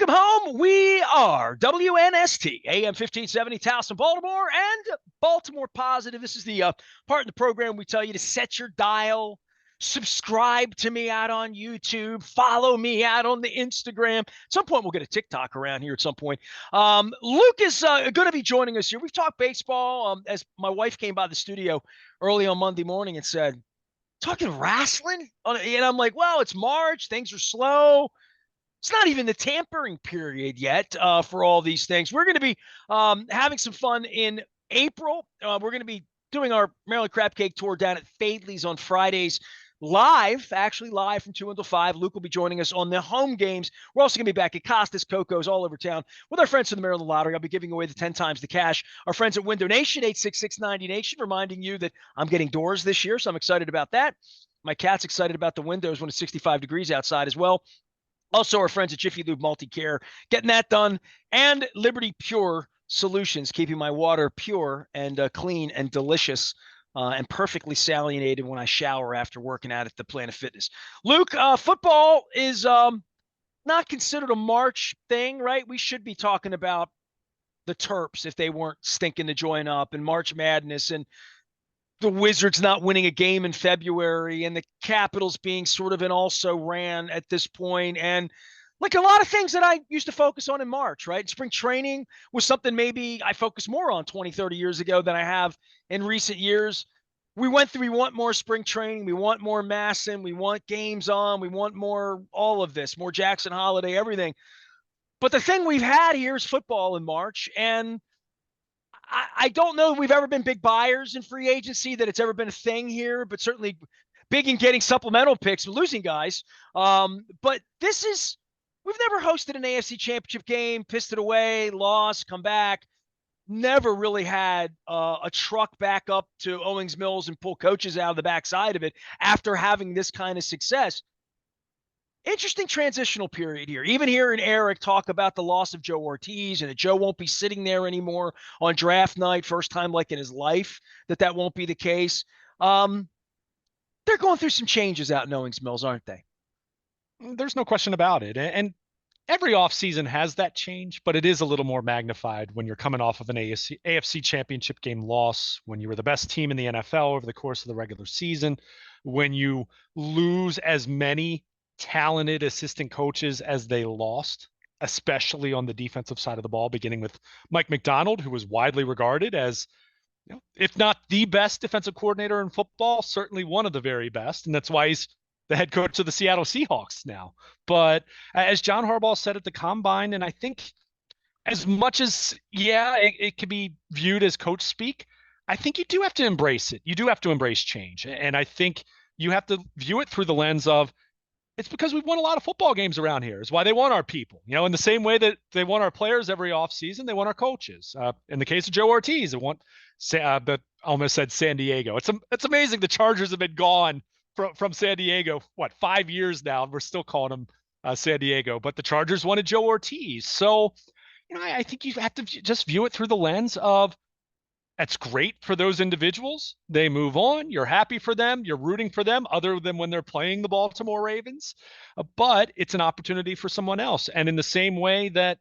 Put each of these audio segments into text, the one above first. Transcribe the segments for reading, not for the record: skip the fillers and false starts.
Welcome home. We are WNST, AM 1570, Towson, Baltimore, and Baltimore Positive. This is the part of the program we tell you to set your dial, subscribe to me out on YouTube, follow me out on the Instagram. At some point, we'll get a TikTok around here at some point. Luke is going to be joining us here. We've talked baseball as my wife came by the studio early on Monday morning and said, talking wrestling? And I'm like, well, it's March. Things are slow. It's not even the tampering period yet for all these things. We're going to be having some fun in April. We're going to be doing our Maryland Crab Cake Tour down at Fadley's on Fridays actually live from 2 until 5. Luke will be joining us on the home games. We're also going to be back at Costas, Coco's, all over town with our friends from the Maryland Lottery. I'll be giving away the 10 times the cash. Our friends at Window Nation, 866-90 Nation, reminding you that I'm getting doors this year, so I'm excited about that. My cat's excited about the windows when it's 65 degrees outside as well. Also, our friends at Jiffy Lube Multi-Care, getting that done. And Liberty Pure Solutions, keeping my water pure and clean and delicious and perfectly salinated when I shower after working out at the Planet Fitness. Luke, football is not considered a March thing, right? We should be talking about the Terps if they weren't stinking to join up, and March Madness, and the Wizards not winning a game in February, and the Capitals being sort of an also ran at this point. And like a lot of things that I used to focus on in March, right? Spring training was something maybe I focused more on 20, 30 years ago than I have in recent years. We want more spring training. We want more massing. We want games on. We want more, all of this, more Jackson Holiday, everything. But the thing we've had here is football in March. And I don't know that we've ever been big buyers in free agency, that it's ever been a thing here, but certainly big in getting supplemental picks and losing guys. But we've never hosted an AFC championship game, pissed it away, lost, come back. Never really had a truck back up to Owings Mills and pull coaches out of the backside of it after having this kind of success. Interesting transitional period here. Even hearing Eric talk about the loss of Joe Ortiz and that Joe won't be sitting there anymore on draft night, first time like in his life, that won't be the case. They're going through some changes out in Owings Mills, aren't they? There's no question about it. And every offseason has that change, but it is a little more magnified when you're coming off of an AFC championship game loss, when you were the best team in the NFL over the course of the regular season, when you lose as many talented assistant coaches as they lost, especially on the defensive side of the ball, beginning with Mike Macdonald, who was widely regarded as, if not the best defensive coordinator in football, certainly one of the very best. And that's why he's the head coach of the Seattle Seahawks now. But as John Harbaugh said at the Combine, and I think as much as, it could be viewed as coach speak, I think you do have to embrace it. You do have to embrace change. And I think you have to view it through the lens of, it's because we've won a lot of football games around here. Is why they want our people. In the same way that they want our players every offseason, they want our coaches. In the case of Joe Ortiz, they want, but I almost said San Diego. It's amazing the Chargers have been gone from San Diego, 5 years now, and we're still calling them San Diego. But the Chargers wanted Joe Ortiz. So, I think you have to just view it through the lens of, that's great for those individuals. They move on. You're happy for them. You're rooting for them, other than when they're playing the Baltimore Ravens. But it's an opportunity for someone else. And in the same way that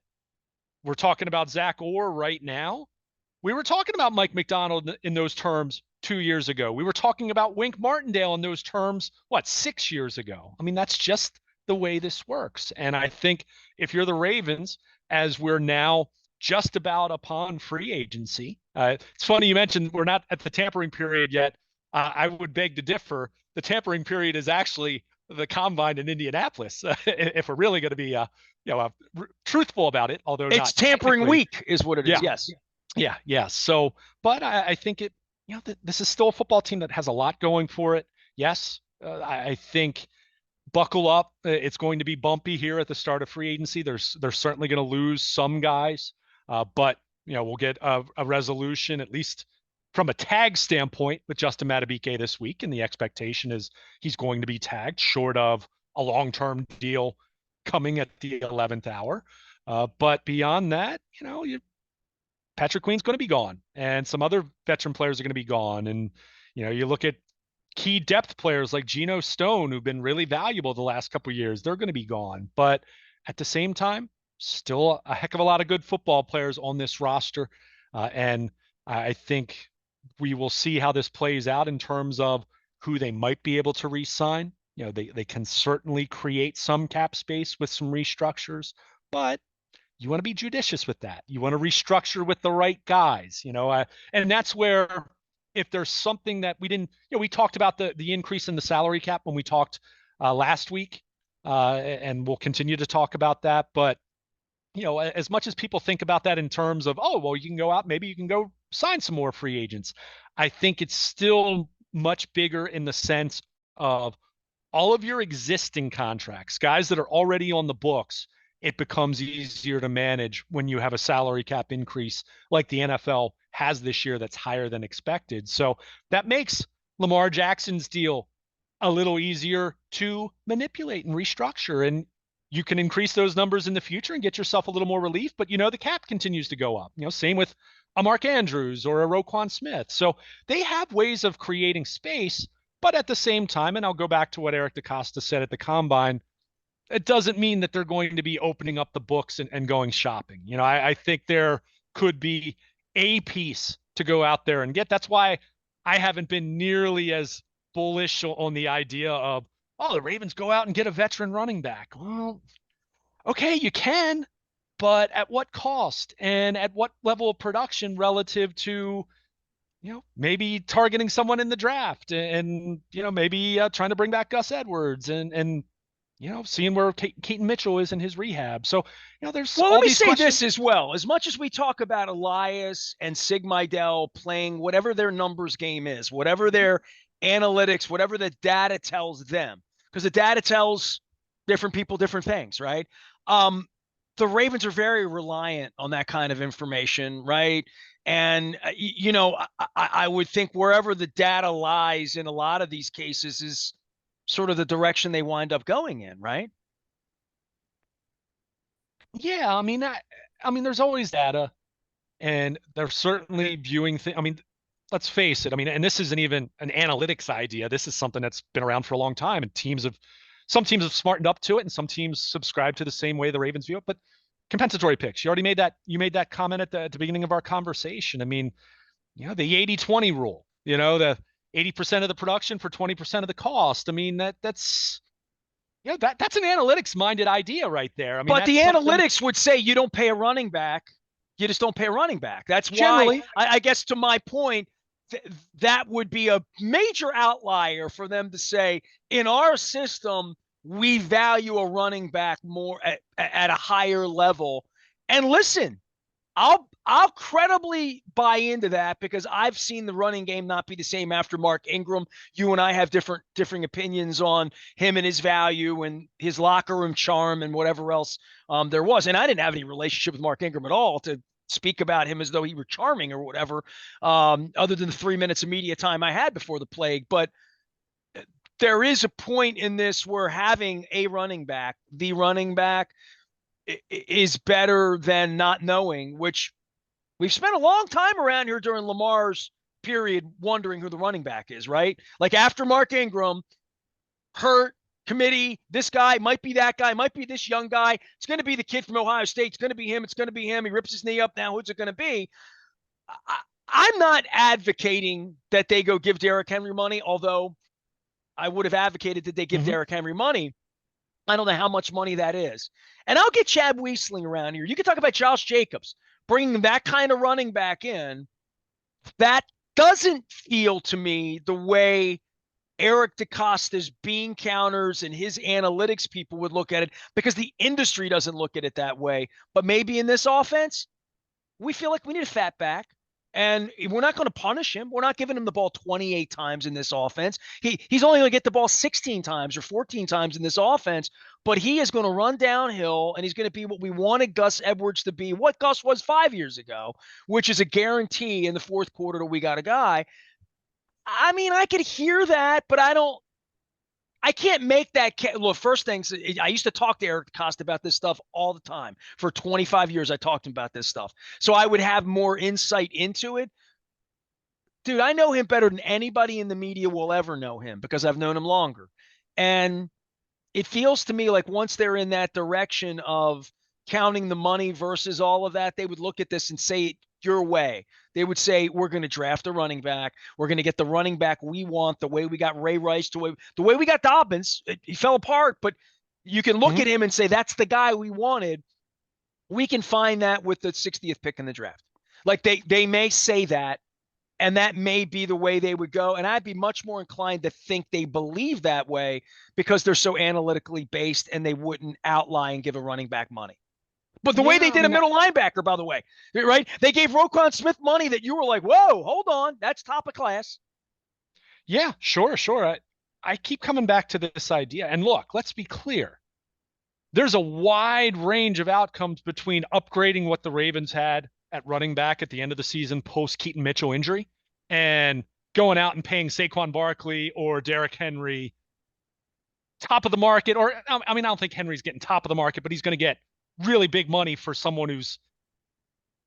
we're talking about Zach Orr right now, we were talking about Mike Macdonald in those terms 2 years ago. We were talking about Wink Martindale in those terms, 6 years ago? I mean, that's just the way this works. And I think if you're the Ravens, as we're now just about upon free agency. It's funny you mentioned we're not at the tampering period yet. I would beg to differ. The tampering period is actually the Combine in Indianapolis. If we're really going to be, truthful about it, although it's tampering week is what it is. Yes. Yeah. So, but I think this is still a football team that has a lot going for it. Yes. I think buckle up. It's going to be bumpy here at the start of free agency. They're certainly going to lose some guys. But, we'll get a resolution, at least from a tag standpoint, with Justin Madubuike this week. And the expectation is he's going to be tagged, short of a long-term deal coming at the 11th hour. But beyond that, Patrick Queen's going to be gone. And some other veteran players are going to be gone. And, you look at key depth players like Geno Stone, who've been really valuable the last couple of years. They're going to be gone. But at the same time, still a heck of a lot of good football players on this roster. And I think we will see how this plays out in terms of who they might be able to re-sign. They can certainly create some cap space with some restructures, but you want to be judicious with that. You want to restructure with the right guys, and that's where if there's something that we didn't, we talked about the increase in the salary cap when we talked last week, and we'll continue to talk about that. But as much as people think about that in terms of, oh, well, you can go out, maybe you can go sign some more free agents. I think it's still much bigger in the sense of all of your existing contracts, guys that are already on the books. It becomes easier to manage when you have a salary cap increase like the NFL has this year that's higher than expected. So that makes Lamar Jackson's deal a little easier to manipulate and restructure. And you can increase those numbers in the future and get yourself a little more relief. But, the cap continues to go up. Same with a Mark Andrews or a Roquan Smith. So they have ways of creating space. But at the same time, and I'll go back to what Eric DeCosta said at the Combine, it doesn't mean that they're going to be opening up the books and going shopping. I think there could be a piece to go out there and get. That's why I haven't been nearly as bullish on the idea of, oh, the Ravens go out and get a veteran running back. Well, okay, you can, but at what cost and at what level of production relative to, maybe targeting someone in the draft and maybe trying to bring back Gus Edwards and seeing where Keaton Mitchell is in his rehab. So, there's well, all let me these say questions. this as well. As much as we talk about Elias and Sig Mejdal playing whatever their numbers game is, whatever their analytics, whatever the data tells them, because the data tells different people different things, right? The Ravens are very reliant on that kind of information, right? And, I would think wherever the data lies in a lot of these cases is sort of the direction they wind up going in, right? Yeah, I mean, there's always data, and they're certainly viewing things. I mean, let's face it. I mean, and this isn't even an analytics idea. This is something that's been around for a long time, and some teams have smartened up to it, and some teams subscribe to the same way the Ravens view it. But compensatory picks, you already made that. You made that comment at the beginning of our conversation. I mean, the 80-20 rule. The 80% of the production for 20% of the cost. I mean, that's that's an analytics minded idea right there. I mean, But the that's something analytics would say you don't pay a running back. You just don't pay a running back. That's why, generally. I guess, to my point, that would be a major outlier for them to say, in our system, we value a running back more at a higher level. And listen, I'll credibly buy into that because I've seen the running game not be the same after Mark Ingram. You and I have differing opinions on him and his value and his locker room charm and whatever else there was. And I didn't have any relationship with Mark Ingram at all to speak about him as though he were charming or whatever, other than the 3 minutes of media time I had before the plague. But there is a point in this where having a running back, the running back, is better than not knowing, which we've spent a long time around here during Lamar's period wondering who the running back is, right? Like after Mark Ingram, hurt, committee, this guy might be that guy, might be this young guy. It's going to be the kid from Ohio State. It's going to be him. It's going to be him. He rips his knee up now. Who's it going to be? I'm not advocating that they go give Derrick Henry money, although I would have advocated that they give Derrick Henry money. I don't know how much money that is. And I'll get Chad Weisling around here. You can talk about Josh Jacobs, bringing that kind of running back in. That doesn't feel to me the way Eric DeCosta's bean counters and his analytics people would look at it, because the industry doesn't look at it that way. But maybe in this offense, we feel like we need a fat back. And we're not going to punish him. We're not giving him the ball 28 times in this offense. He's only going to get the ball 16 times or 14 times in this offense, but he is going to run downhill, and he's going to be what we wanted Gus Edwards to be, what Gus was 5 years ago, which is a guarantee in the fourth quarter that we got a guy. I mean, I could hear that, but I can't make that. Look, first things, I used to talk to Eric Costa about this stuff all the time. For 25 years, I talked to him about this stuff. So I would have more insight into it. Dude, I know him better than anybody in the media will ever know him because I've known him longer. And it feels to me like once they're in that direction of counting the money versus all of that, they would look at this and say it your way. They would say, we're going to draft a running back. We're going to get the running back we want, the way we got Ray Rice, the way we got Dobbins. He fell apart, but you can look Mhm. at him and say, that's the guy we wanted. We can find that with the 60th pick in the draft. Like they may say that, and that may be the way they would go. And I'd be much more inclined to think they believe that way because they're so analytically based and they wouldn't outlie and give a running back money. But the way they Yeah, I did a mean, middle linebacker, by the way, right? They gave Roquan Smith money that you were like, whoa, hold on. That's top of class. yeah, sure, sure. I keep coming back to this idea. And look, let's be clear. There's a wide range of outcomes between upgrading what the Ravens had at running back at the end of the season post Keaton Mitchell injury and going out and paying Saquon Barkley or Derrick Henry top of the market. Or, I mean, I don't think Henry's getting top of the market, but he's going to get really big money for someone who's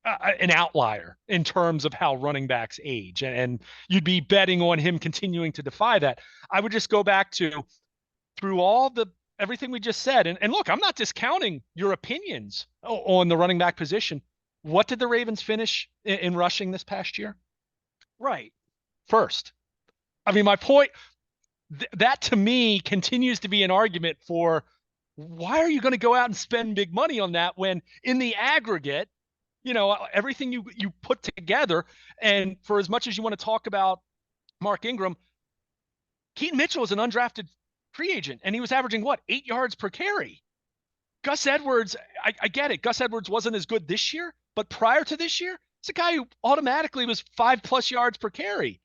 an outlier in terms of how running backs age. And you'd be betting on him continuing to defy that. I would just go back to through all the everything we just said. And look, I'm not discounting your opinions on the running back position. What did the Ravens finish in rushing this past year? Right. First. I mean, my point, that to me continues to be an argument for why are you going to go out and spend big money on that when in the aggregate, everything you put together, and for as much as you want to talk about Mark Ingram, Keaton Mitchell is an undrafted free agent, and he was averaging what, 8 yards per carry. Gus Edwards, I get it. Gus Edwards wasn't as good this year, but prior to this year, it's a guy who automatically was 5+ yards per carry.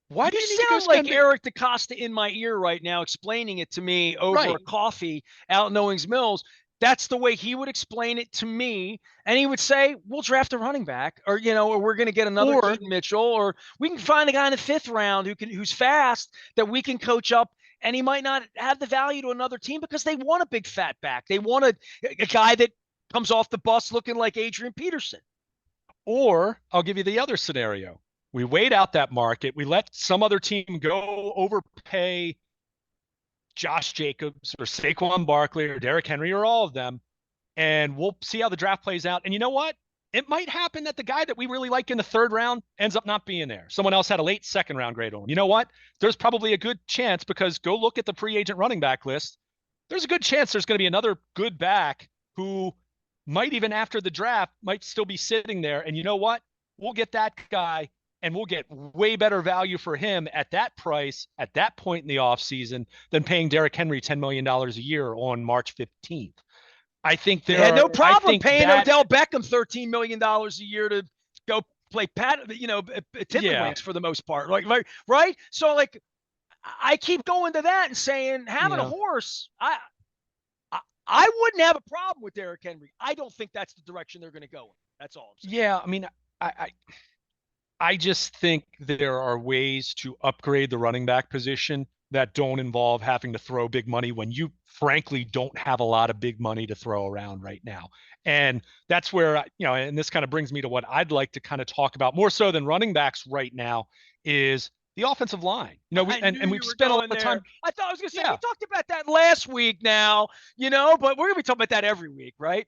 Why do You you need to go sound like spend Eric DaCosta in my ear right now, explaining it to me over right? a coffee out in Owings Mills. That's the way he would explain it to me. And he would say, we'll draft a running back, or, or we're going to get another Or Keaton Mitchell, or we can find a guy in the 5th round who's fast that we can coach up. And he might not have the value to another team because they want a big fat back. They want a guy that comes off the bus looking like Adrian Peterson. Or I'll give you the other scenario. We wait out that market. We let some other team go overpay Josh Jacobs or Saquon Barkley or Derrick Henry or all of them, and we'll see how the draft plays out. And you know what? It might happen that the guy that we really like in the 3rd round ends up not being there. Someone else had a late 2nd round grade on him. You know what? There's probably a good chance, because go look at the free agent running back list. There's a good chance there's going to be another good back who might, even after the draft, might still be sitting there. And you know what? We'll get that guy, and we'll get way better value for him at that price at that point in the offseason than paying Derrick Henry $10 million a year on March 15th. I think They had no problem paying that, Odell Beckham $13 million a year to go play Tiddlywinks yeah, for the most part. Right? So I keep going to that and saying having a yeah, horse, I wouldn't have a problem with Derrick Henry. I don't think that's the direction they're going to go in. That's all I'm saying. yeah. I mean, I just think there are ways to upgrade the running back position that don't involve having to throw big money when you frankly don't have a lot of big money to throw around right now. And that's where, and this kind of brings me to what I'd like to kind of talk about more so than running backs right now is the offensive line. We've spent a lot of time. I thought I was going to say, Yeah, we talked about that last week now, but we're going to be talking about that every week, right?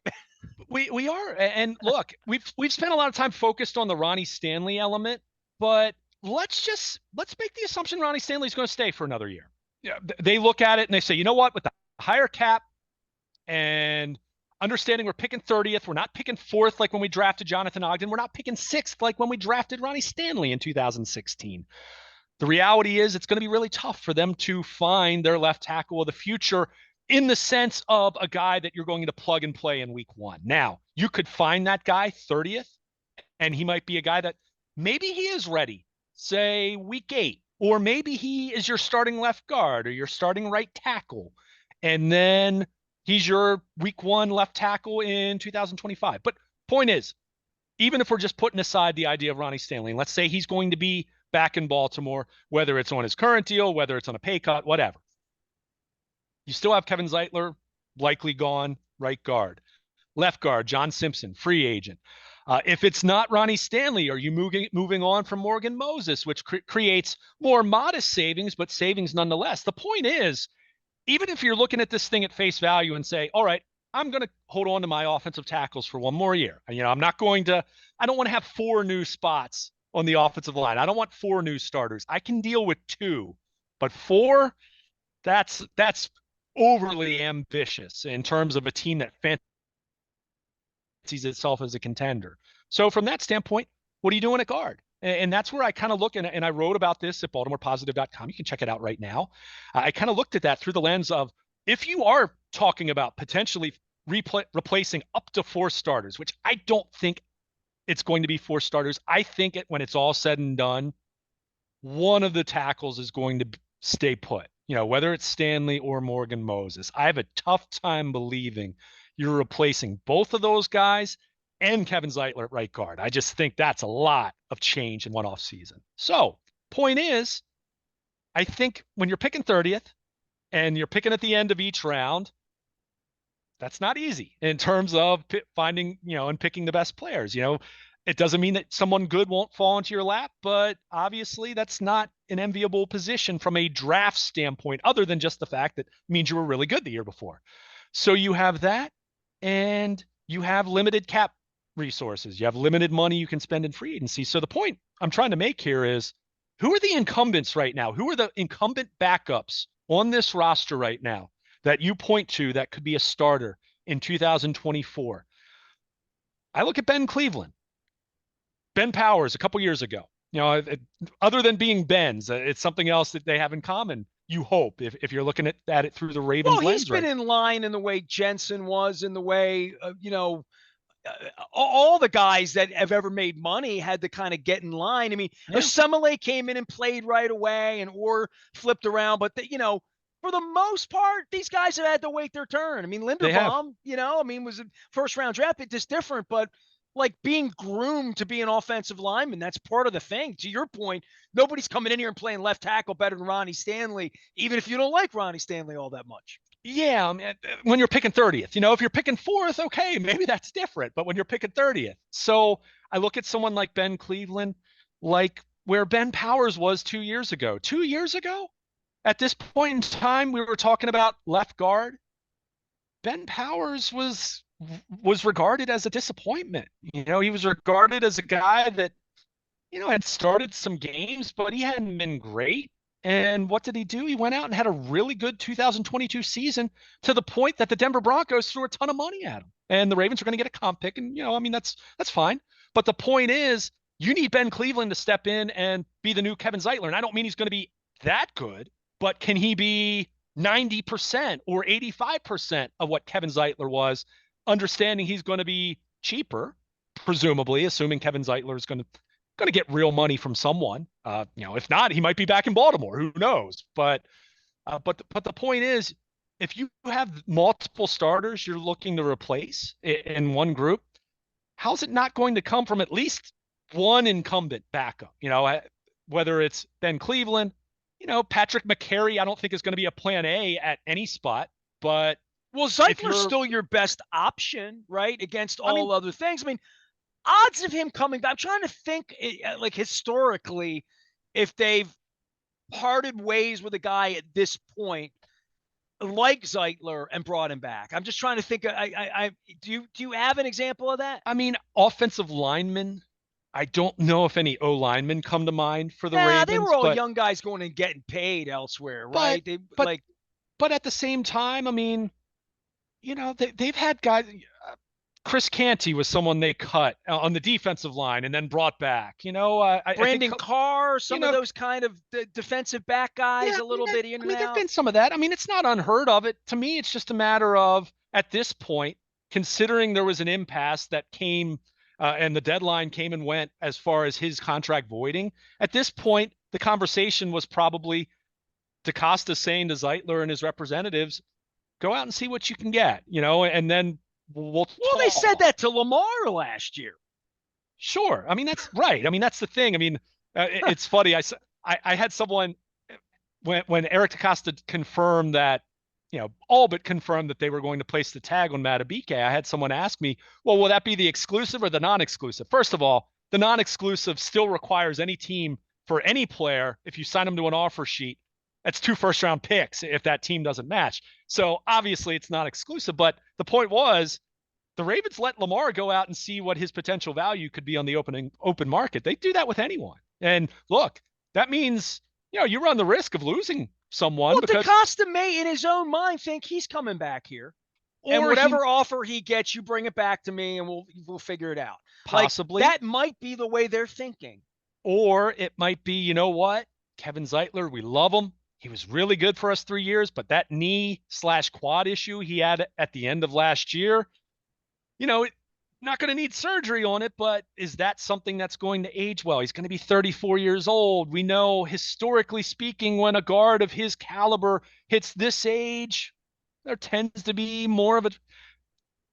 we are. And look, we've spent a lot of time focused on the Ronnie Stanley element, but let's make the assumption Ronnie Stanley's going to stay for another year. Yeah, they look at it and they say, you know what, with the higher cap and understanding we're picking 30th, we're not picking 4th like when we drafted Jonathan Ogden, we're not picking 6th like when we drafted Ronnie Stanley in 2016. The reality is it's going to be really tough for them to find their left tackle of the future in the sense of a guy that you're going to plug and play in week 1. Now, you could find that guy 30th, and he might be a guy that maybe he is ready, say week 8, or maybe he is your starting left guard or your starting right tackle, and then he's your week 1 left tackle in 2025. But point is, even if we're just putting aside the idea of Ronnie Stanley, and let's say he's going to be back in Baltimore, whether it's on his current deal, whether it's on a pay cut, whatever. You still have Kevin Zeitler, likely gone, right guard. Left guard, John Simpson, free agent. If it's not Ronnie Stanley, are you moving on from Morgan Moses, which creates more modest savings, but savings nonetheless? The point is, even if you're looking at this thing at face value and say, all right, I'm going to hold on to my offensive tackles for one more year. I'm not going to, I don't want to have 4 new spots on the offensive line. I don't want 4 new starters. I can deal with 2, but 4, that's overly ambitious in terms of a team that fancies itself as a contender. So from that standpoint, what are you doing at guard? And that's where I kind of look, and I wrote about this at BaltimorePositive.com. You can check it out right now. I kind of looked at that through the lens of, if you are talking about potentially replacing up to 4 starters, which I don't think it's going to be 4 starters. I think when it's all said and done, one of the tackles is going to stay put, whether it's Stanley or Morgan Moses. I have a tough time believing you're replacing both of those guys and Kevin Zeitler at right guard. I just think that's a lot of change in one off season. So point is, I think when you're picking 30th and you're picking at the end of each round, that's not easy in terms of finding, and picking the best players. It doesn't mean that someone good won't fall into your lap, but obviously that's not an enviable position from a draft standpoint, other than just the fact that means you were really good the year before. So you have that, and you have limited cap resources. You have limited money you can spend in free agency. So the point I'm trying to make here is, who are the incumbents right now? Who are the incumbent backups on this roster right now that you point to that could be a starter in 2024? I look at Ben Cleveland, Ben Powers a couple years ago. Other than being Ben's, it's something else that they have in common. You hope, if you're looking at it through the Ravens Well, he's lens, been right? in line in the way Jensen was, in the way, all the guys that have ever made money had to kind of get in line. I mean, Yeah, Osemele came in and played right away, and or flipped around, but for the most part, these guys have had to wait their turn. I mean, they have. Linderbaum, was a first round draft. It's just different, but like being groomed to be an offensive lineman, that's part of the thing. To your point, nobody's coming in here and playing left tackle better than Ronnie Stanley, even if you don't like Ronnie Stanley all that much. Yeah, I mean, when you're picking 30th, if you're picking 4th, okay, maybe that's different. But when you're picking 30th, so I look at someone like Ben Cleveland, like where Ben Powers was 2 years ago. 2 years ago, at this point in time, we were talking about left guard. Ben Powers was regarded as a disappointment. He was regarded as a guy that, had started some games, but he hadn't been great. And what did he do? He went out and had a really good 2022 season, to the point that the Denver Broncos threw a ton of money at him. And the Ravens are going to get a comp pick. And, that's fine. But the point is, you need Ben Cleveland to step in and be the new Kevin Zeitler. And I don't mean he's going to be that good, but can he be 90% or 85% of what Kevin Zeitler was, understanding he's going to be cheaper, presumably, assuming Kevin Zeitler is going to get real money from someone. If not, he might be back in Baltimore. Who knows? But the point is, if you have multiple starters you're looking to replace in one group, how's it not going to come from at least one incumbent backup? Whether it's Ben Cleveland, Patrick McCary, I don't think is going to be a plan A at any spot. But well, Zeitler's still your best option, right? Against all other things. I mean, odds of him coming back. I'm trying to think, like historically, if they've parted ways with a guy at this point, like Zeitler, and brought him back. I'm just trying to think. Do you have an example of that? I mean, offensive linemen. I don't know if any O linemen come to mind for the Yeah, they Ravens, were all but young guys going and getting paid elsewhere, right? They but like but at the same time, I mean, they've had guys. Chris Canty was someone they cut on the defensive line and then brought back. I think, Brandon Carr, some of know, those kind of defensive back guys, yeah, a little bit in and there've out. been some of that. I mean, it's not unheard of. It to me, it's just a matter of, at this point, considering there was an impasse that came and the deadline came and went as far as his contract voiding. At this point, the conversation was probably DaCosta saying to Zeitler and his representatives, "Go out and see what you can get," and then we'll Well, they said talk. that to Lamar last year. Sure. I mean, that's right. I mean, that's the thing. I mean, it's funny. I had someone, when Eric DaCosta confirmed that, all but confirmed that they were going to place the tag on Matabike, I had someone ask me, well, will that be the exclusive or the non-exclusive? First of all, the non-exclusive still requires any team, for any player, if you sign them to an offer sheet, That's 2 first-round picks if that team doesn't match. So obviously it's not exclusive, but the point was the Ravens let Lamar go out and see what his potential value could be on the open market. They do that with anyone. And look, that means, you run the risk of losing someone Well, because, DaCosta may, in his own mind, think he's coming back here, and or he whatever offer he gets, you bring it back to me, and we'll figure it out. Like possibly, that might be the way they're thinking. or it might be, you know what? Kevin Zeitler, we love him. He was really good for us 3 years, but that knee/quad issue he had at the end of last year, you know, not going to need surgery on it, but is that something that's going to age well? He's going to be 34 years old. We know, historically speaking, when a guard of his caliber hits this age, there tends to be more of a.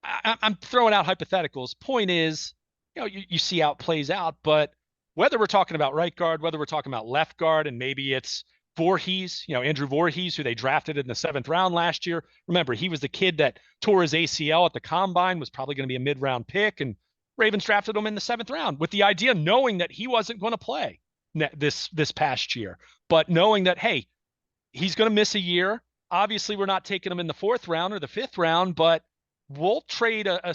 I'm throwing out hypotheticals. Point is, you see how it plays out, but whether we're talking about right guard, whether we're talking about left guard, and maybe it's Voorhees, Andrew Voorhees, who they drafted in the 7th round last year. Remember, he was the kid that tore his ACL at the combine, was probably going to be a mid-round pick, and Ravens drafted him in the 7th round with the idea knowing that he wasn't going to play this past year, but knowing that, hey, he's going to miss a year. Obviously, we're not taking him in the 4th round or the 5th round, but we'll trade a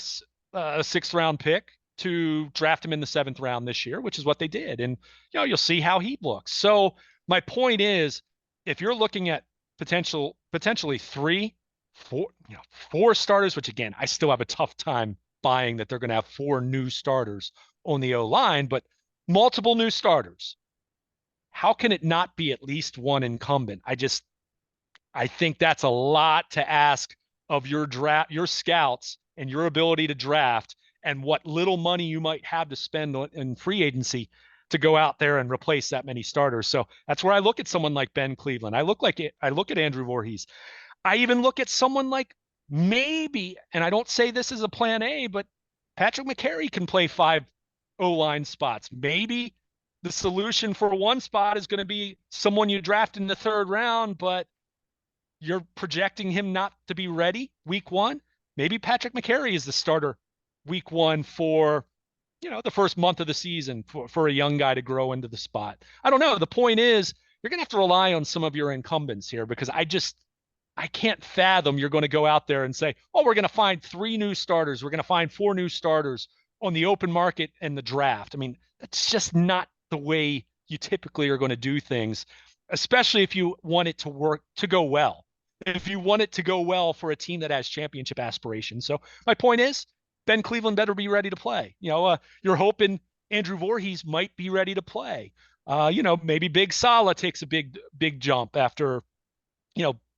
6th round pick to draft him in the 7th round this year, which is what they did. And, you'll see how he looks. So my point is, if you're looking at potentially 3, 4, 4 starters, which again, I still have a tough time buying that they're going to have 4 new starters on the O line, but multiple new starters. How can it not be at least one incumbent? I think that's a lot to ask of your scouts and your ability to draft and what little money you might have to spend in free agency to go out there and replace that many starters. So that's where I look at someone like Ben Cleveland. I look at Andrew Voorhees. I even look at someone like, maybe, and I don't say this is a plan A, but Patrick McCary can play 5 O-line spots. Maybe the solution for one spot is going to be someone you draft in the 3rd round, but you're projecting him not to be ready week 1. Maybe Patrick McCary is the starter week 1 for, the first month of the season for a young guy to grow into the spot. I don't know. The point is, you're going to have to rely on some of your incumbents here, because I can't fathom you're going to go out there and say, oh, we're going to find 3 new starters. We're going to find 4 new starters on the open market and the draft. I mean, that's just not the way you typically are going to do things, especially if you want it to go well. If you want it to go well for a team that has championship aspirations. So my point is, Ben Cleveland better be ready to play. You're hoping Andrew Voorhees might be ready to play. Maybe Big Sala takes a big jump after,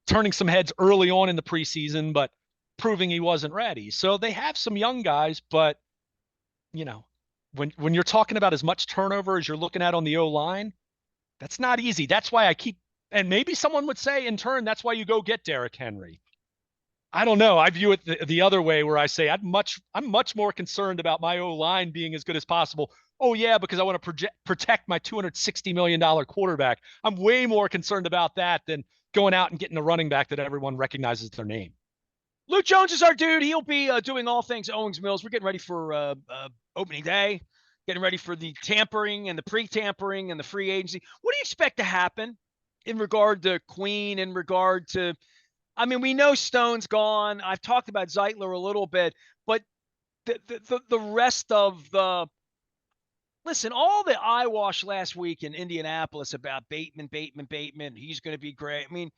turning some heads early on in the preseason, but proving he wasn't ready. So they have some young guys, but when you're talking about as much turnover as you're looking at on the O-line, that's not easy. That's why and maybe someone would say in turn, that's why you go get Derrick Henry. I don't know. I view it the other way, where I say I'm much more concerned about my O-line being as good as possible. Oh yeah, because I want to protect my $260 million quarterback. I'm way more concerned about that than going out and getting a running back that everyone recognizes their name. Luke Jones is our dude. He'll be doing all things Owings Mills. We're getting ready for opening day, getting ready for the tampering and the pre-tampering and the free agency. What do you expect to happen in regard to Queen, in regard to, I mean, we know Stone's gone. I've talked about Zeitler a little bit, but the rest of the, listen, all the eyewash last week in Indianapolis about Bateman, he's going to be great. I mean,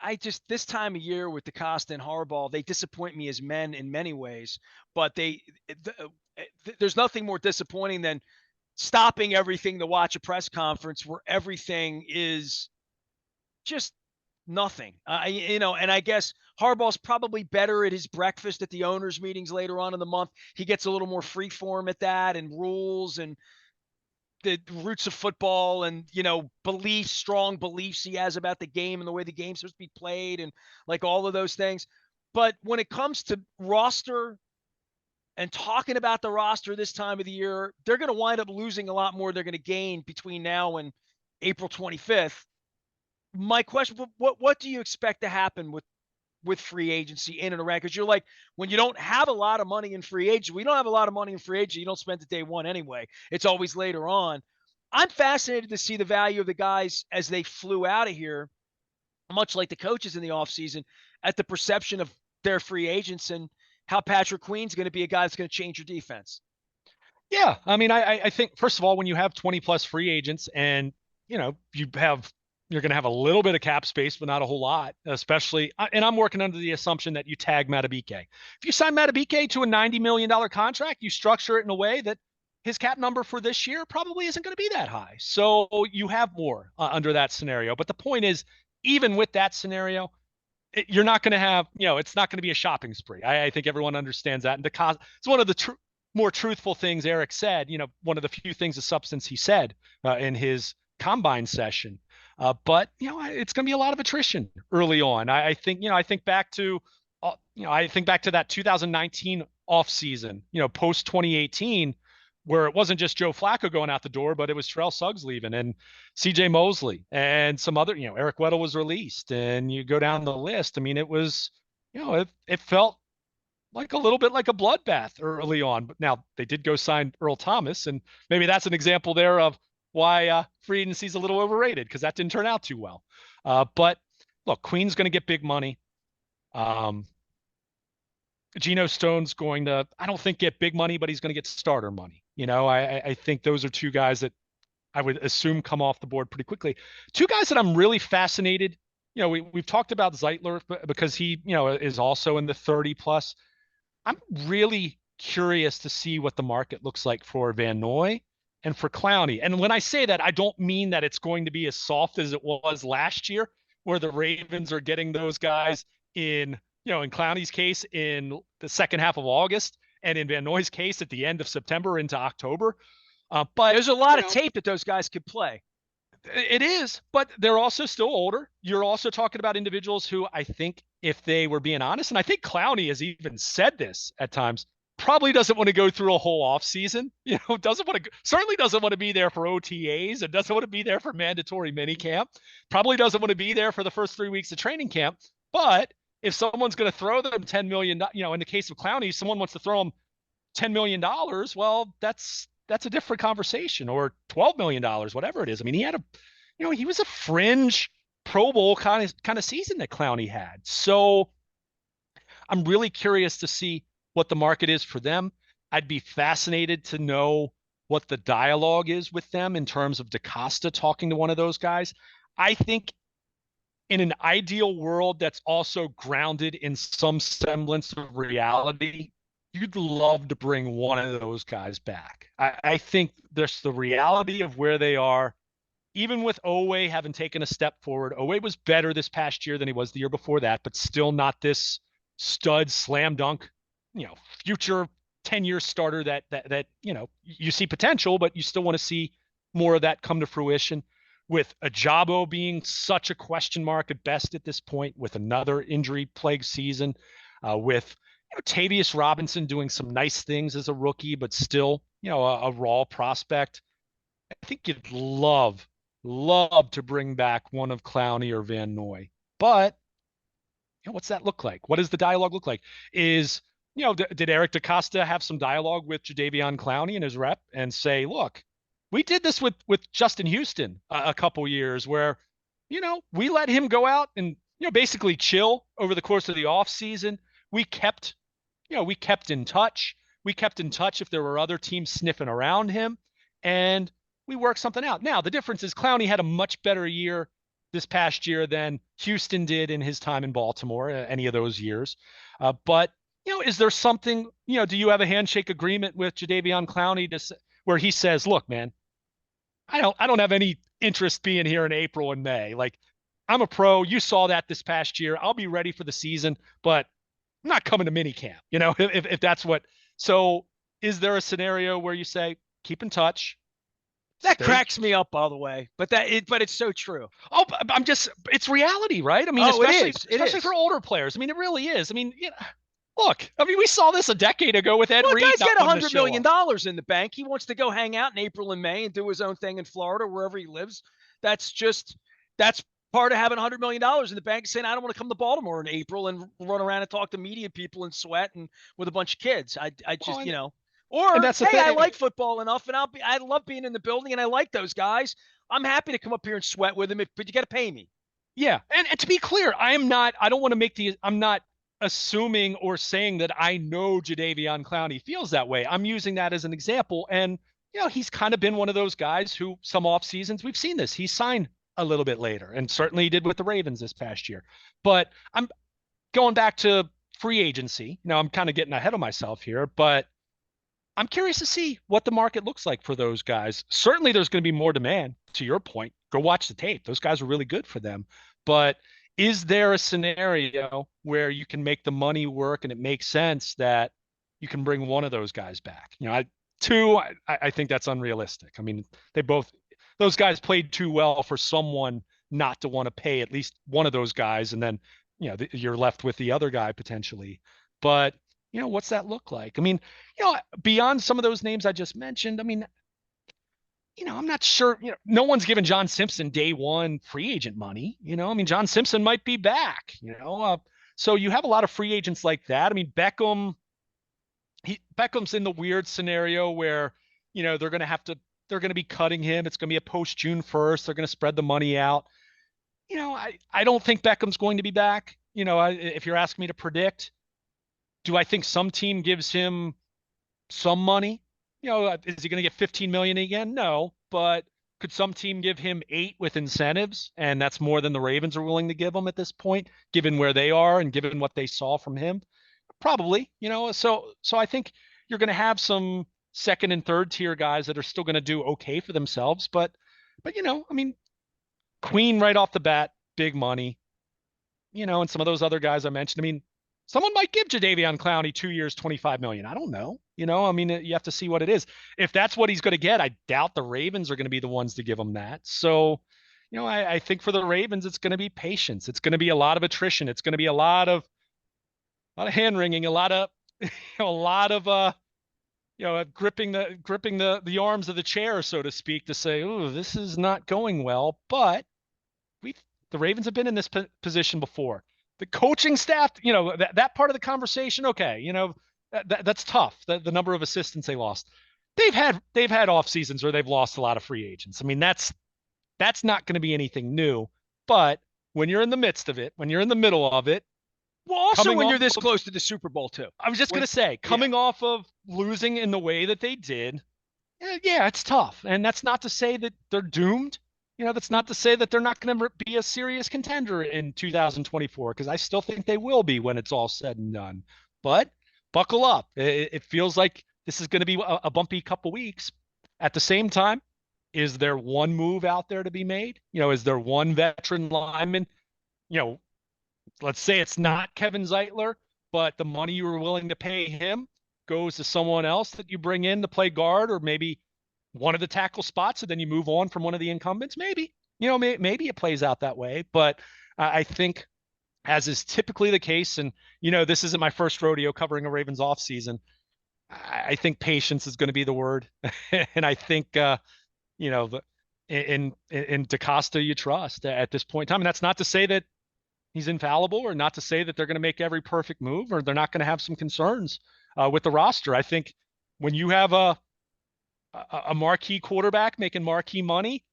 I just, this time of year with DaCosta and Harbaugh, they disappoint me as men in many ways, but there's nothing more disappointing than stopping everything to watch a press conference where everything is just nothing. And I guess Harbaugh's probably better at his breakfast at the owners' meetings later on in the month. He gets a little more free form at that, and rules and the roots of football, and strong beliefs he has about the game and the way the game's supposed to be played, and like all of those things. But when it comes to roster and talking about the roster this time of the year, they're going to wind up losing a lot more they're going to gain between now and April 25th. My question, what do you expect to happen with free agency in and around? Because you're like, when you don't have a lot of money in free agency, we don't have a lot of money in free agency, you don't spend it day one anyway. It's always later on. I'm fascinated to see the value of the guys as they flew out of here, much like the coaches in the offseason, at the perception of their free agents and how Patrick Queen's going to be a guy that's going to change your defense. Yeah, I mean, I think first of all, when you have 20 plus free agents, and you're going to have a little bit of cap space, but not a whole lot, especially. And I'm working under the assumption that you tag Matabike. If you sign Matabike to a $90 million contract, you structure it in a way that his cap number for this year probably isn't going to be that high. So you have more under that scenario. But the point is, even with that scenario, you're not going to have, it's not going to be a shopping spree. I think everyone understands that. And it's one of the more truthful things Eric said, one of the few things of substance he said in his combine session. But it's going to be a lot of attrition early on. I think back to, that 2019 off season, post 2018, where it wasn't just Joe Flacco going out the door, but it was Terrell Suggs leaving and CJ Mosley and some other, Eric Weddle was released, and you go down the list. I mean, it was, it felt like a little bit like a bloodbath early on. But now they did go sign Earl Thomas, and maybe that's an example there of why free agency is a little overrated, because that didn't turn out too well. But look, Queen's going to get big money. Geno Stone's going to, I don't think, get big money, but he's going to get starter money. I think those are two guys that I would assume come off the board pretty quickly. Two guys that I'm really fascinated. We've talked about Zeitler because he, is also in the 30 plus. I'm really curious to see what the market looks like for Van Noy and for Clowney. And when I say that, I don't mean that it's going to be as soft as it was last year, where the Ravens are getting those guys in Clowney's case in the second half of August, and in Van Noy's case at the end of September into October. But there's a lot of tape that those guys could play. It is, but they're also still older. You're also talking about individuals who, I think, if they were being honest, and I think Clowney has even said this at times, probably doesn't want to go through a whole off season. Certainly doesn't want to be there for OTAs, and doesn't want to be there for mandatory mini camp. Probably doesn't want to be there for the first 3 weeks of training camp. But if someone's going to throw them $10 million, in the case of Clowney, someone wants to throw them $10 million. Well, that's a different conversation, or $12 million, whatever it is. I mean, he was a fringe Pro Bowl kind of season that Clowney had. So I'm really curious to see what the market is for them. I'd be fascinated to know what the dialogue is with them in terms of DaCosta talking to one of those guys. I think in an ideal world that's also grounded in some semblance of reality, you'd love to bring one of those guys back. I think there's the reality of where they are, even with Oweh having taken a step forward. Oweh was better this past year than he was the year before that, but still not this stud slam dunk, future 10-year starter that you see potential, but you still want to see more of that come to fruition. With Ajabo being such a question mark at best at this point, with another injury-plagued season, with Tavius Robinson doing some nice things as a rookie, but still, a raw prospect. I think you'd love to bring back one of Clowney or Van Noy. But, what's that look like? What does the dialogue look like? Did Eric DaCosta have some dialogue with Jadeveon Clowney and his rep and say, look, we did this with Justin Houston a couple years where, we let him go out and, basically chill over the course of the off season. We kept in touch. We kept in touch if there were other teams sniffing around him, and we worked something out. Now, the difference is Clowney had a much better year this past year than Houston did in his time in Baltimore, any of those years. But, is there something, do you have a handshake agreement with Jadeveon Clowney where he says, look, man, I don't have any interest being here in April and May. Like, I'm a pro. You saw that this past year. I'll be ready for the season, but I'm not coming to minicamp, if that's what. So is there a scenario where you say, keep in touch? That cracks me up, by the way, but it's so true. Oh, it's reality, right? I mean, especially is for older players. I mean, it really is. I mean, look, we saw this a decate ago with Ed Reed. Guy's got $100 million in the bank. He wants to go hang out in April and May and do his own thing in Florida, wherever he lives. That's part of having $100 million in the bank, saying, I don't want to come to Baltimore in April and run around and talk to media people and sweat and with a bunch of kids. And Or that's the hey, I thing. like football enough, and I love being in the building, and I like those guys. I'm happy to come up here and sweat with them, but you got to pay me. Yeah. And to be clear, I don't want to I'm not assuming or saying that I know Jadeveon Clowney feels that way. I'm using that as an example. And, he's kind of been one of those guys who some off seasons we've seen this. He signed a little bit later and certainly he did with the Ravens this past year. But I'm going back to free agency. Now I'm kind of getting ahead of myself here, but I'm curious to see what the market looks like for those guys. Certainly, there's going to be more demand. To your point, go watch the tape. Those guys are really good for them. But is there a scenario where you can make the money work and it makes sense that you can bring one of those guys back? I think that's unrealistic. I mean, those guys played too well for someone not to want to pay at least one of those guys, and then you're left with the other guy potentially. But what's that look like? I mean, beyond some of those names I just mentioned, I mean, I'm not sure, no one's given John Simpson day one free agent money. I mean, John Simpson might be back, so you have a lot of free agents like that. I mean, Beckham's in the weird scenario where, they're going to be cutting him. It's going to be a post June 1st. They're going to spread the money out. I don't think Beckham's going to be back. If you're asking me to predict, do I think some team gives him some money? Is he going to get 15 million again? No, but could some team give him 8 with incentives? And that's more than the Ravens are willing to give him at this point, given where they are and given what they saw from him. Probably, so I think you're going to have some second and third tier guys that are still going to do okay for themselves. But I mean, Queen right off the bat, big money, and some of those other guys I mentioned. I mean, someone might give Jadeveon Clowney 2 years, 25 million. I don't know. I mean, you have to see what it is. If that's what he's going to get, I doubt the Ravens are going to be the ones to give him that. So, I think for the Ravens, it's going to be patience. It's going to be a lot of attrition. It's going to be a lot of hand wringing, a lot of, a lot of, gripping the arms of the chair, so to speak, to say, "Oh, this is not going well." But the Ravens have been in this position before. The coaching staff, that part of the conversation, okay, that's tough. The number of assistants they lost. They've had off seasons where they've lost a lot of free agents. I mean, that's not going to be anything new. But when you're in the midst of it, when you're in the middle of it, Well, also coming when you're off this of, close to the Super Bowl too. I was just going to say, coming off of losing in the way that they did, yeah, it's tough. And that's not to say that they're doomed. That's not to say that they're not going to be a serious contender in 2024, because I still think they will be when it's all said and done. But buckle up. It feels like this is going to be a bumpy couple weeks. At the same time, is there one move out there to be made? Is there one veteran lineman? Let's say it's not Kevin Zeitler, but the money you were willing to pay him goes to someone else that you bring in to play guard, or maybe one of the tackle spots, and then you move on from one of the incumbents. Maybe, maybe it plays out that way. But I think, as is typically the case, and this isn't my first rodeo covering a Ravens offseason, I think patience is going to be the word. And I think, in DaCosta you trust at this point in time. And that's not to say that he's infallible, or not to say that they're going to make every perfect move, or they're not going to have some concerns with the roster. I think when you have a marquee quarterback making marquee money,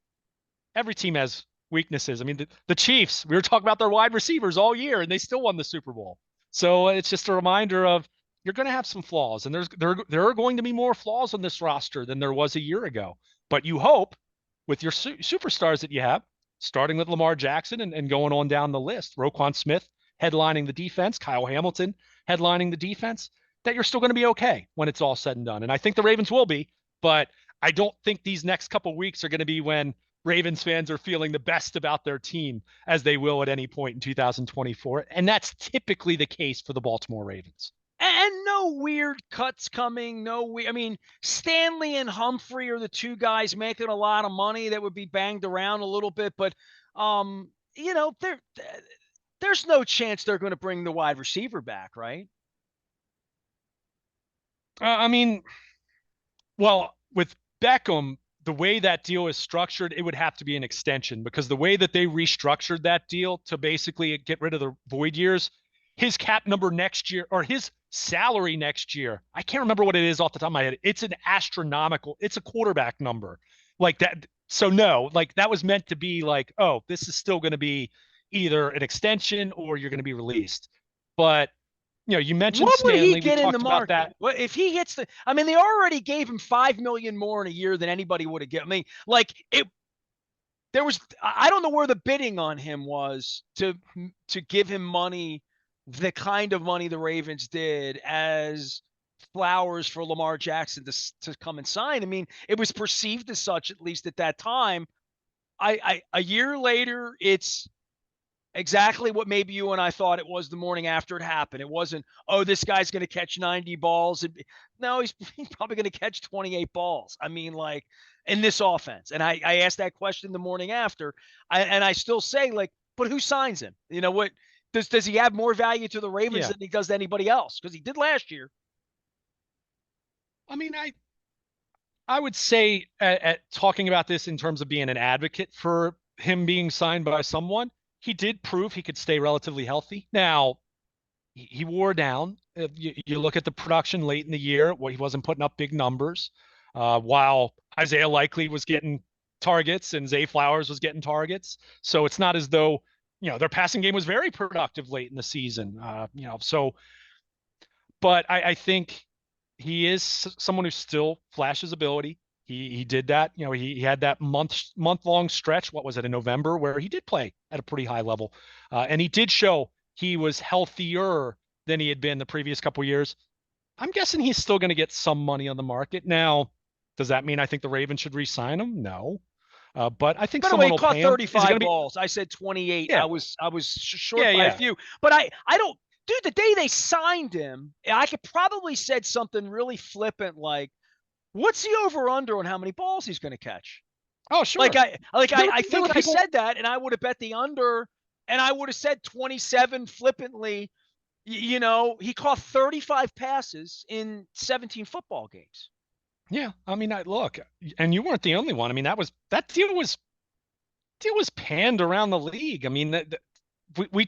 every team has weaknesses. I mean, the Chiefs, we were talking about their wide receivers all year, and they still won the Super Bowl. So it's just a reminder of, you're going to have some flaws, and there are going to be more flaws on this roster than there was a year ago. But you hope, with your superstars that you have, starting with Lamar Jackson and going on down the list, Roquan Smith headlining the defense, Kyle Hamilton headlining the defense, that you're still going to be okay when it's all said and done. And I think the Ravens will be, but I don't think these next couple of weeks are going to be when Ravens fans are feeling the best about their team, as they will at any point in 2024. And that's typically the case for the Baltimore Ravens. And no weird cuts coming. I mean, Stanley and Humphrey are the two guys making a lot of money that would be banged around a little bit, but there's no chance they're going to bring the wide receiver back, right? I mean, well, with Beckham, the way that deal is structured, it would have to be an extension, because the way that they restructured that deal to basically get rid of the void years, his cap number next year, or his salary next year, I can't remember what it is off the top of my head. It's an astronomical, it's a quarterback number like that. So no, like that was meant to be like, oh, this is still going to be either an extension or you're going to be released. But you mentioned What would he Stanley. We get in the talked about market? that. Well, if he hits the, I mean, they already gave him $5 million more in a year than anybody would have given. I mean, like it. There was, I don't know where the bidding on him was to give him money, the kind of money the Ravens did as flowers for Lamar Jackson to come and sign. I mean, it was perceived as such, at least at that time. A year later, it's exactly what maybe you and I thought it was the morning after it happened. It wasn't, oh, this guy's going to catch 90 balls. No, he's probably going to catch 28 balls. I mean, like in this offense. And I asked that question the morning after, and I still say, like, but who signs him? You know what? Does he have more value to the Ravens Yeah. than he does to anybody else? Because he did last year. I mean, I would say at talking about this in terms of being an advocate for him being signed by someone, he did prove he could stay relatively healthy. Now, he wore down. You look at the production late in the year, where he wasn't putting up big numbers, while Isaiah Likely was getting targets and Zay Flowers was getting targets. So it's not as though their passing game was very productive late in the season. So, but I think he is someone who still flashes ability. He did that. He had that month long stretch. What was it in November where he did play at a pretty high level, and he did show he was healthier than he had been the previous couple of years. I'm guessing he's still going to get some money on the market. Now, does that mean I think the Ravens should re-sign him? No, but I think By the way, someone he will caught pay him. Is it going 35 to be? balls. I said 28. Yeah, I was short yeah, by a yeah. few. But I don't, dude, the day they signed him, I could probably said something really flippant like, what's the over under on how many balls he's going to catch? Oh, Like sure. I There were think I people. said that, and I would have bet the under, and I would have said 27 flippantly. He caught 35 passes in 17 football games. Yeah, I mean, look, and you weren't the only one. I mean, that deal was panned around the league. I mean, we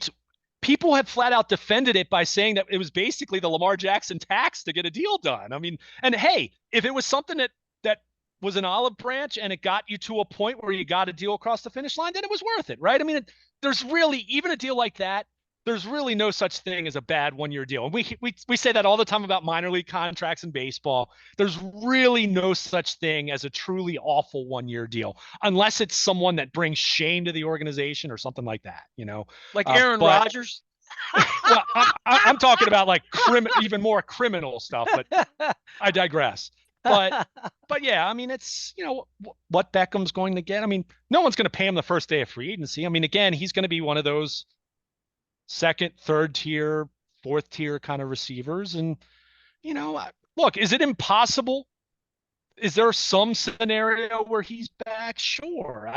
people have flat out defended it by saying that it was basically the Lamar Jackson tax to get a deal done. I mean, and hey, if it was something that was an olive branch and it got you to a point where you got a deal across the finish line, then it was worth it, right? I mean, there's really even a deal like that. There's really no such thing as a bad 1 year deal. And we say that all the time about minor league contracts in baseball. There's really no such thing as a truly awful 1 year deal, unless it's someone that brings shame to the organization or something like that. Like Aaron But Rodgers. well, I'm talking about like even more criminal stuff, but I digress. But yeah, I mean, it's what Beckham's going to get. I mean, no one's going to pay him the first day of free agency. I mean, again, he's going to be one of those second, third tier, fourth tier kind of receivers. And, look, is it impossible? Is there some scenario where he's back? Sure.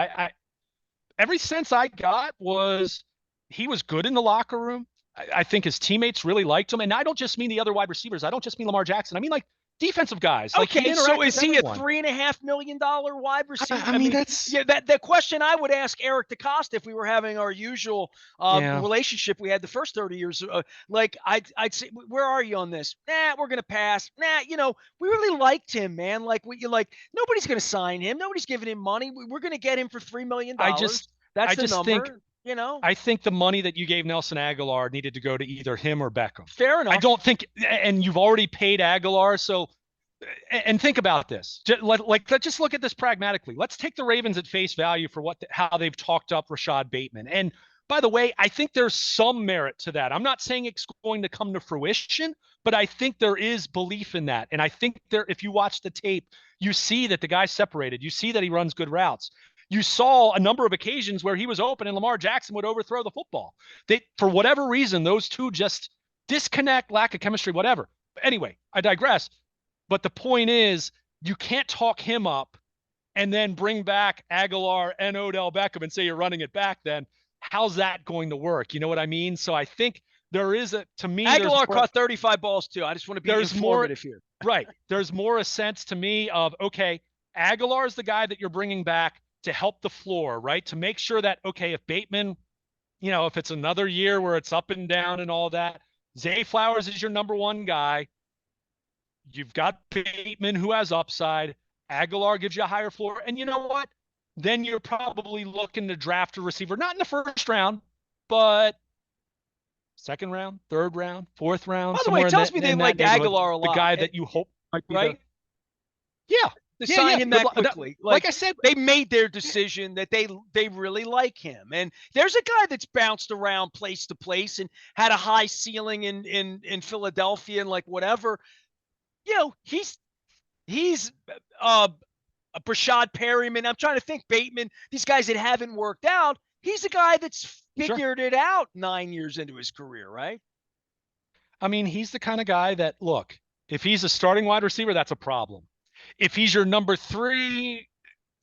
Every sense I got was he was good in the locker room. I think his teammates really liked him. And I don't just mean the other wide receivers. I don't just mean Lamar Jackson. I mean like defensive guys. Like he Okay, so interacted is with he a everyone. $3.5 million wide receiver? I mean, that's yeah. That the question I would ask Eric DeCosta if we were having our usual yeah. relationship we had the first 30 years. Like I'd say, where are you on this? Nah, we're gonna pass. Nah, we really liked him, man. Like nobody's gonna sign him. Nobody's giving him money. We're gonna get him for I $3 million. just That's I the just think number. I think the money that you gave Nelson Aguilar needed to go to either him or Beckham. Fair I enough. don't think, and you've already paid Aguilar, so. And think about this. Let's just look at this pragmatically. Let's take the Ravens at face value for how they've talked up Rashad Bateman. And by the way, I think there's some merit to that. I'm not saying it's going to come to fruition, but I think there is belief in that. And I think if you watch the tape, you see that the guy's separated. You see that he runs good routes. You saw a number of occasions where he was open and Lamar Jackson would overthrow the football. For whatever reason, those two just disconnect, lack of chemistry, whatever. But anyway, I digress. But the point is, you can't talk him up and then bring back Aguilar and Odell Beckham and say you're running it back then. How's that going to work? You know what I mean? So I think there is to me, Aguilar caught 35 balls too. I just want to be informative here. Right. There's more a sense to me of, okay, Aguilar is the guy that you're bringing back to help the floor, right? To make sure that, okay, if Bateman, if it's another year where it's up and down and all that, Zay Flowers is your number one guy. You've got Bateman who has upside. Aguilar gives you a higher floor. And you know what? Then you're probably looking to draft a receiver, not in the first round, but second round, third round, fourth round, By the way, it somewhere tells me they in that liked neighborhood. Aguilar a The lot, guy that you hope might be the right? yeah, To yeah, sign yeah. him Good that luck. quickly. Like Like I said, they made their decision that they really like him. And there's a guy that's bounced around place to place and had a high ceiling in Philadelphia and like whatever. You know, he's uh Brashad Perryman. I'm trying to think Bateman. These guys that haven't worked out. He's a guy that's sure. figured it out 9 years into his career, right? I mean, he's the kind of guy that look. If he's a starting wide receiver, that's a problem. If he's your number three,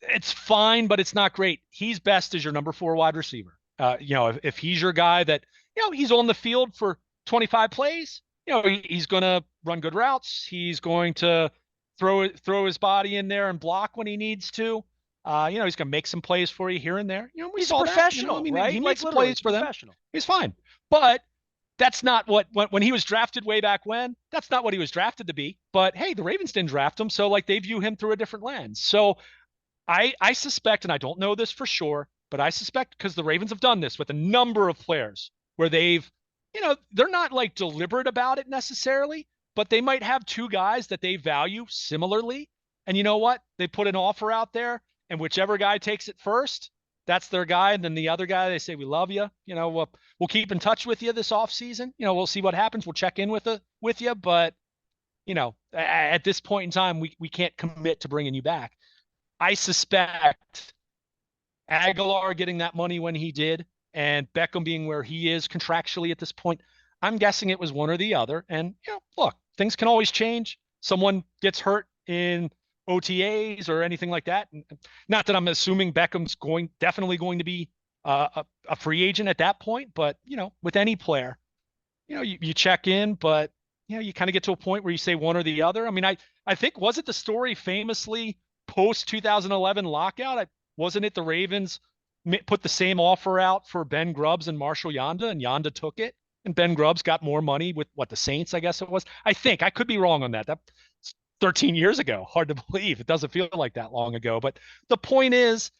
it's fine, but it's not great. He's best as your number four wide receiver. If he's your guy that, he's on the field for 25 plays, he's going to run good routes. He's going to throw his body in there and block when he needs to. He's going to make some plays for you here and there. We He's a saw that. I professional, mean, right? he made Like some literally, plays it's a for them. professional. He's fine. But that's not what when he was drafted way back when. That's not what he was drafted to be. But hey, the Ravens didn't draft him, so like they view him through a different lens. So I suspect, and I don't know this for sure, but I suspect because the Ravens have done this with a number of players where they're not like deliberate about it necessarily, but they might have two guys that they value similarly. And you know what? They put an offer out there, and whichever guy takes it first, that's their guy. And then the other guy, they say, we love you. We'll keep in touch with you this offseason. We'll see what happens. We'll check in with you. But, at this point in time, we can't commit to bringing you back. I suspect Aguilar getting that money when he did and Beckham being where he is contractually at this point, I'm guessing it was one or the other. And, look, things can always change. Someone gets hurt in OTAs or anything like that. Not that I'm assuming Beckham's definitely going to be a free agent at that point, but, with any player, you check in, but, you kind of get to a point where you say one or the other. I mean, I think, was it the story famously post 2011 lockout? Wasn't it the Ravens put the same offer out for Ben Grubbs and Marshall Yanda, and Yanda took it, and Ben Grubbs got more money with the Saints, I guess it was. I think I could be wrong on that. That's 13 years ago. Hard to believe. It doesn't feel like that long ago. But the point is,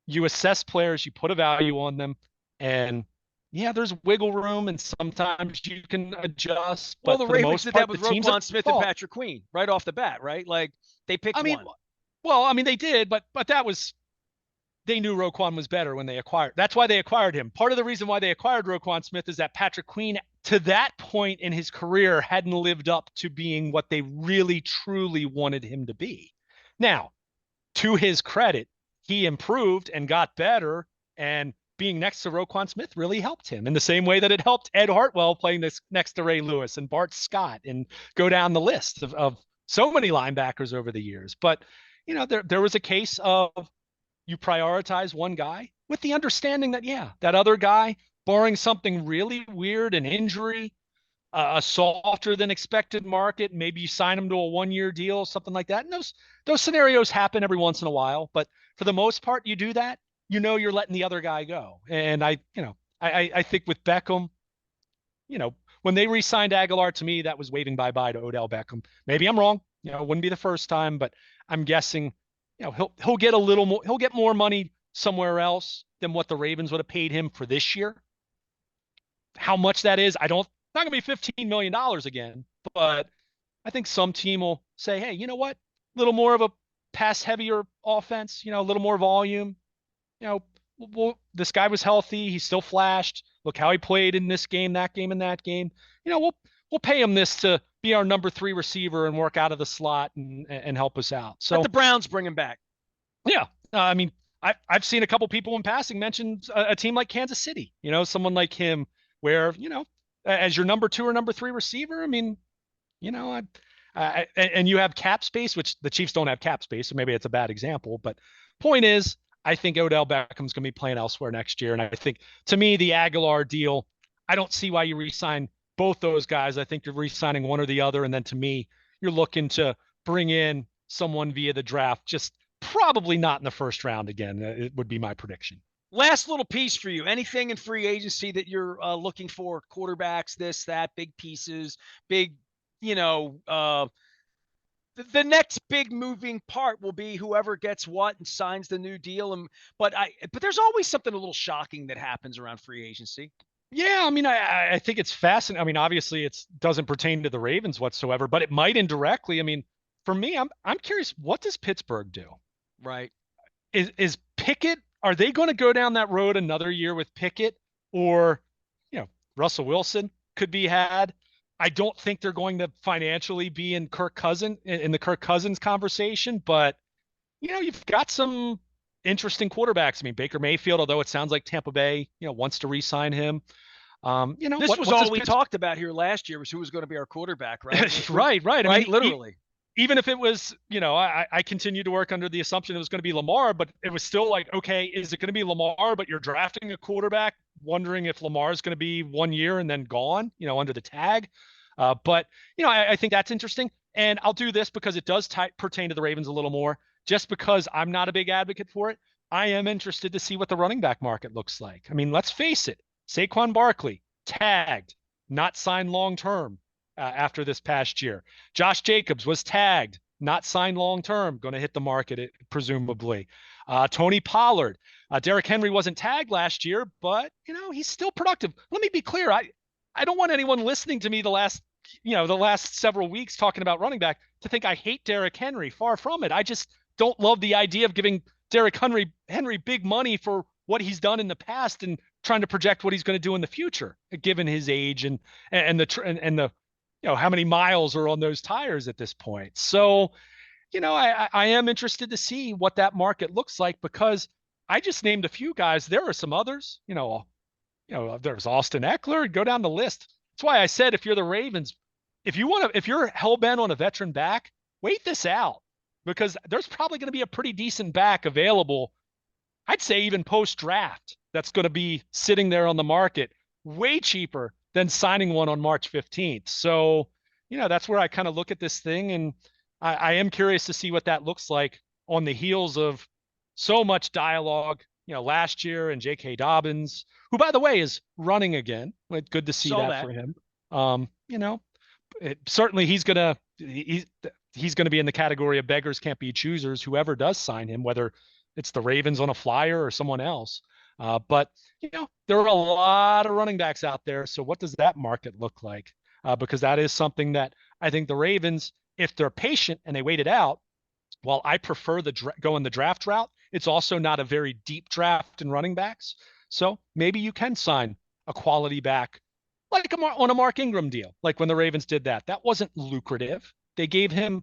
you assess players, you put a value on them, and yeah, there's wiggle room, and sometimes you can adjust. Well, But the for the Ravens most did that part, with the teams that Roquan Smith and Patrick Queen right off the bat, right? Like they picked I mean, one. well, I mean, they did, but that was they knew Roquan was better when they acquired. That's why they acquired him. Part of the reason why they acquired Roquan Smith is that Patrick Queen, to that point in his career, hadn't lived up to being what they really, truly wanted him to be. Now, to his credit, he improved and got better, and being next to Roquan Smith really helped him in the same way that it helped Ed Hartwell playing this next to Ray Lewis and Bart Scott and go down the list of so many linebackers over the years. But, there was a case of you prioritize one guy with the understanding that, yeah, that other guy, barring something really weird, an injury, a softer than expected market, maybe you sign him to a 1-year deal, something like that. And those scenarios happen every once in a while, but for the most part, you do that, you're letting the other guy go. And I think with Beckham, when they re-signed Aguilar, to me, that was waving bye-bye to Odell Beckham. Maybe I'm wrong. It wouldn't be the first time, but I'm guessing, he'll get a little more, he'll get more money somewhere else than what the Ravens would have paid him for this year. How much that is, not going to be $15 million again, but I think some team will say, hey, you know what? A little more of a pass heavier offense, a little more volume. This guy was healthy. He still flashed. Look how he played in this game, that game, and that game. We'll pay him this to be our number 3 receiver and work out of the slot and help us out. So let the Browns bring him back. Yeah. I mean, I've seen a couple people in passing mention a team like Kansas City, someone like him where, as your number 2 or number 3 receiver, I mean, and you have cap space, which the Chiefs don't have cap space. So maybe it's a bad example, but point is, I think Odell Beckham's going to be playing elsewhere next year. And I think, to me, the Aguilar deal, I don't see why you re-sign both those guys. I think you're re-signing one or the other. And then to me, you're looking to bring in someone via the draft, just probably not in the first round again. It would be my prediction. Last little piece for you. Anything in free agency that you're looking for? Quarterbacks, this, that, big pieces, big, you know, the next big moving part will be whoever gets what and signs the new deal. And but there's always something a little shocking that happens around free agency. Yeah, I mean, I think it's fascinating. I mean, obviously, it doesn't pertain to the Ravens whatsoever, but it might indirectly. I mean, for me, I'm curious, what does Pittsburgh do? Right. Is Pickett? Are they going to go down that road another year with Pickett, or Russell Wilson could be had? I don't think they're going to financially be in the Kirk Cousins conversation, but you've got some interesting quarterbacks. I mean, Baker Mayfield, although it sounds like Tampa Bay, wants to re-sign him. This was What all does we Pittsburgh? talked about here last year was who was going to be our quarterback, right? Right. I Right, mean, literally. even if it was, I continued to work under the assumption it was going to be Lamar, but it was still like, okay, is it going to be Lamar? But you're drafting a quarterback, wondering if Lamar is going to be 1 year and then gone, under the tag. But I think that's interesting. And I'll do this because it does pertain to the Ravens a little more. Just because I'm not a big advocate for it, I am interested to see what the running back market looks like. I mean, let's face it, Saquon Barkley tagged, not signed long term after this past year. Josh Jacobs was tagged, not signed long term, going to hit the market presumably. Tony Pollard, Derrick Henry wasn't tagged last year, but he's still productive. Let me be clear. I don't want anyone listening to me the last several weeks talking about running back to think I hate Derrick Henry. Far from it. I just don't love the idea of giving Derrick Henry big money for what he's done in the past and trying to project what he's going to do in the future, given his age and the how many miles are on those tires at this point. So, I am interested to see what that market looks like because I just named a few guys. There are some others, there's Austin Eckler, go down the list. That's why I said, if you're the Ravens, if you're hell bent on a veteran back, wait this out because there's probably going to be a pretty decent back available. I'd say even post draft that's going to be sitting there on the market way cheaper than signing one on March 15th. So, that's where I kind of look at this thing. And I am curious to see what that looks like on the heels of so much dialogue, last year and J.K. Dobbins, who, by the way, is running again. Good to see Saw that that. for him. Um, you know, certainly he's going to be in the category of beggars can't be choosers. Whoever does sign him, whether it's the Ravens on a flyer or someone else. But there are a lot of running backs out there. So what does that market look like? Because that is something that I think the Ravens, if they're patient and they wait it out, while I prefer going the draft route, it's also not a very deep draft in running backs. So maybe you can sign a quality back like on a Mark Ingram deal, like when the Ravens did that. That wasn't lucrative. They gave him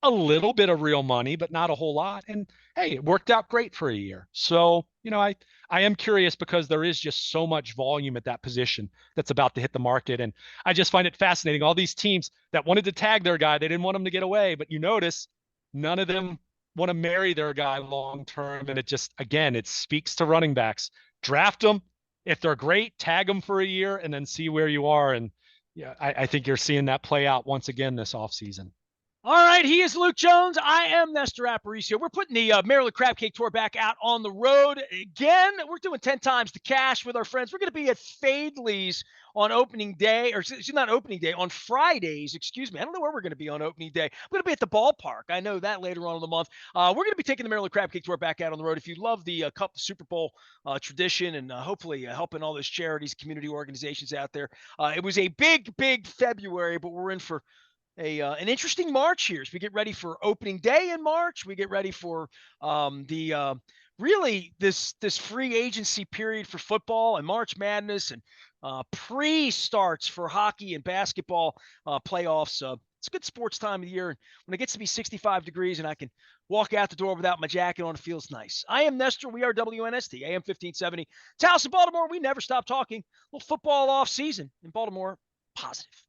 a little bit of real money, but not a whole lot. And hey, it worked out great for a year. So, I am curious because there is just so much volume at that position that's about to hit the market. And I just find it fascinating. All these teams that wanted to tag their guy, they didn't want him to get away, but you notice none of them want to marry their guy long term. And again, it speaks to running backs. Draft them. If they're great, tag them for a year and then see where you are. And yeah, I think you're seeing that play out once again this offseason. All right, he is Luke Jones. I am Nestor Aparicio. We're putting the Maryland Crab Cake Tour back out on the road again. We're doing 10 times the cash with our friends. We're going to be at Fadley's on opening day, or it's not opening day, on Fridays, excuse me. I don't know where we're going to be on opening day. We're going to be at the ballpark. I know that later on in the month. We're going to be taking the Maryland Crab Cake Tour back out on the road. If you love the Cup Super Bowl tradition and hopefully helping all those charities, community organizations out there, it was a big February, but we're in for an interesting March here as we get ready for opening day in March. We get ready for really this free agency period for football and March Madness and pre-starts for hockey and basketball playoffs. It's a good sports time of the year. When it gets to be 65 degrees and I can walk out the door without my jacket on, it feels nice. I am Nestor. We are WNST, AM 1570. Taos in Baltimore, we never stop talking. A little football off season in Baltimore, positive.